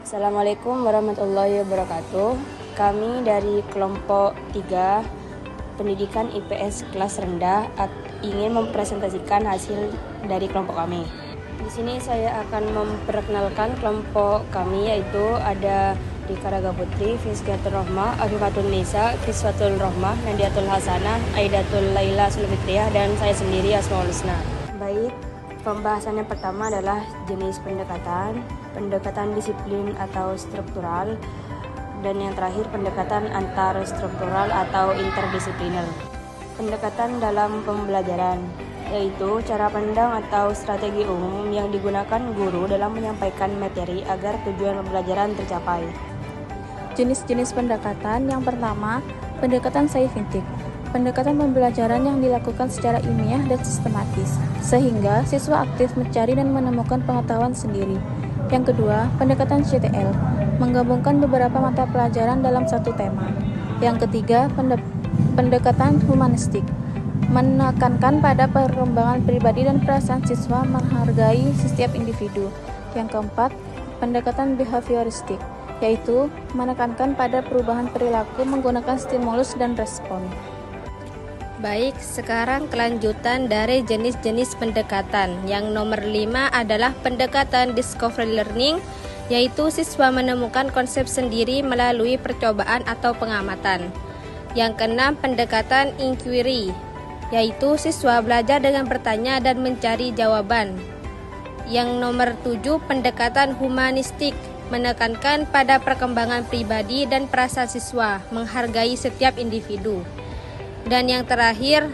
Assalamualaikum warahmatullahi wabarakatuh. Kami dari kelompok 3 pendidikan IPS kelas rendah ingin mempresentasikan hasil dari kelompok kami. Di sini saya akan memperkenalkan kelompok kami, yaitu ada Dika Raga Putri, Fizkiatul Rohmah, Afifatul Nisa, Kiswatul Rohmah, Nadiatul Hasanah, Aidatul Laila Sulfitriah, dan saya sendiri Asmaul Husna. Baik, pembahasan yang pertama adalah jenis pendekatan disiplin atau struktural, dan yang terakhir pendekatan antar struktural atau interdisipliner. Pendekatan dalam pembelajaran, yaitu cara pandang atau strategi umum yang digunakan guru dalam menyampaikan materi agar tujuan pembelajaran tercapai. Jenis-jenis pendekatan yang pertama, pendekatan scientific. Pendekatan pembelajaran yang dilakukan secara ilmiah dan sistematis, sehingga siswa aktif mencari dan menemukan pengetahuan sendiri. Yang kedua, pendekatan CTL, menggabungkan beberapa mata pelajaran dalam satu tema. Yang ketiga, pendekatan humanistik, menekankan pada perkembangan pribadi dan perasaan siswa, menghargai setiap individu. Yang keempat, pendekatan behavioristik, yaitu menekankan pada perubahan perilaku menggunakan stimulus dan respon. Baik, sekarang kelanjutan dari jenis-jenis pendekatan. Yang nomor 5 adalah pendekatan discovery learning, yaitu siswa menemukan konsep sendiri melalui percobaan atau pengamatan. Yang keenam, pendekatan inquiry, yaitu siswa belajar dengan bertanya dan mencari jawaban. Yang nomor 7, pendekatan humanistik, menekankan pada perkembangan pribadi dan perasaan siswa, menghargai setiap individu. Dan yang terakhir,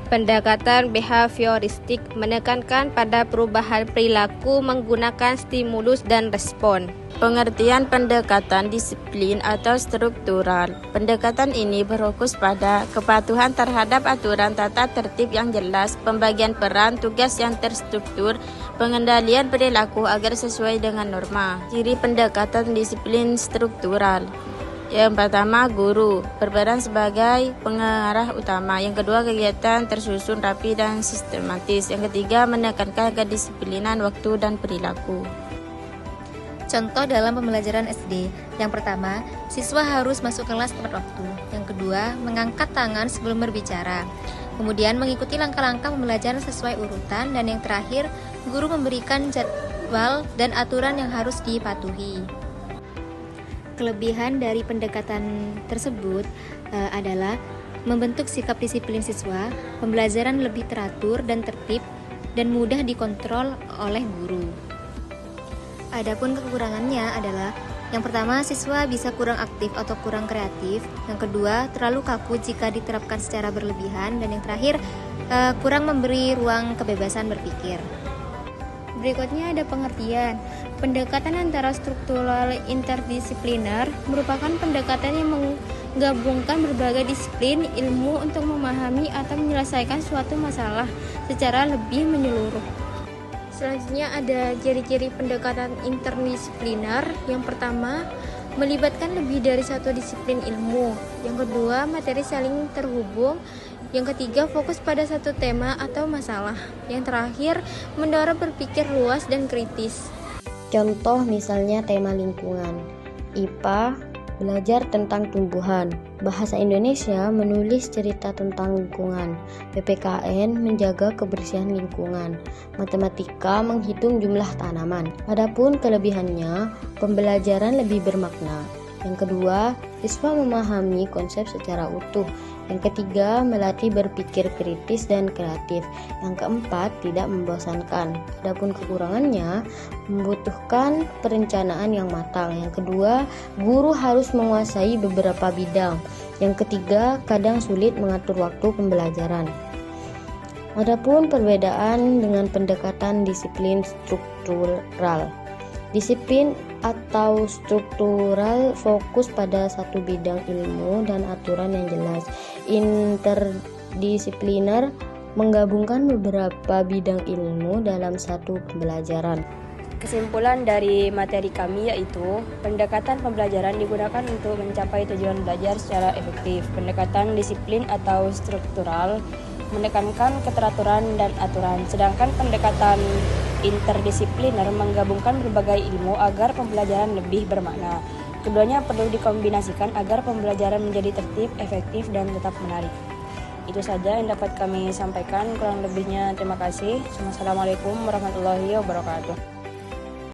pendekatan behavioristik, menekankan pada perubahan perilaku menggunakan stimulus dan respon. Pengertian pendekatan disiplin atau struktural. Pendekatan ini berfokus pada kepatuhan terhadap aturan tata tertib yang jelas, pembagian peran, tugas yang terstruktur, pengendalian perilaku agar sesuai dengan norma. Ciri pendekatan disiplin struktural. Yang pertama, guru berperan sebagai pengarah utama. Yang kedua, kegiatan tersusun rapi dan sistematis. Yang ketiga, menekankan kedisiplinan waktu dan perilaku. Contoh dalam pembelajaran SD. Yang pertama, siswa harus masuk kelas tepat waktu. Yang kedua, mengangkat tangan sebelum berbicara. Kemudian mengikuti langkah-langkah pembelajaran sesuai urutan. Dan yang terakhir, guru memberikan jadwal dan aturan yang harus dipatuhi. Kelebihan dari pendekatan tersebut adalah membentuk sikap disiplin siswa, pembelajaran lebih teratur dan tertib, dan mudah dikontrol oleh guru. Adapun kekurangannya adalah yang pertama, siswa bisa kurang aktif atau kurang kreatif. Yang kedua, terlalu kaku jika diterapkan secara berlebihan. Dan yang terakhir, kurang memberi ruang kebebasan berpikir. Berikutnya ada pengertian. Pendekatan antara struktural interdisipliner merupakan pendekatan yang menggabungkan berbagai disiplin ilmu untuk memahami atau menyelesaikan suatu masalah secara lebih menyeluruh. Selanjutnya ada ciri-ciri pendekatan interdisipliner. Yang pertama, melibatkan lebih dari satu disiplin ilmu. Yang kedua, materi saling terhubung. Yang ketiga, fokus pada satu tema atau masalah. Yang terakhir, mendorong berpikir luas dan kritis. Contoh misalnya tema lingkungan. IPA belajar tentang tumbuhan. Bahasa Indonesia menulis cerita tentang lingkungan. PPKN menjaga kebersihan lingkungan. Matematika menghitung jumlah tanaman. Adapun kelebihannya, pembelajaran lebih bermakna. Yang kedua, siswa memahami konsep secara utuh. Yang ketiga, melatih berpikir kritis dan kreatif. Yang keempat, tidak membosankan. Adapun kekurangannya, membutuhkan perencanaan yang matang. Yang kedua, guru harus menguasai beberapa bidang. Yang ketiga, kadang sulit mengatur waktu pembelajaran. Adapun perbedaan dengan pendekatan disiplin struktural. Disiplin atau struktural fokus pada satu bidang ilmu dan aturan yang jelas. Interdisipliner menggabungkan beberapa bidang ilmu dalam satu pembelajaran. Kesimpulan dari materi kami yaitu pendekatan pembelajaran digunakan untuk mencapai tujuan belajar secara efektif. Pendekatan disiplin atau struktural menekankan keteraturan dan aturan, sedangkan pendekatan interdisipliner menggabungkan berbagai ilmu agar pembelajaran lebih bermakna. Keduanya perlu dikombinasikan agar pembelajaran menjadi tertib, efektif, dan tetap menarik. Itu saja yang dapat kami sampaikan, kurang lebihnya terima kasih. Wassalamualaikum warahmatullahi wabarakatuh.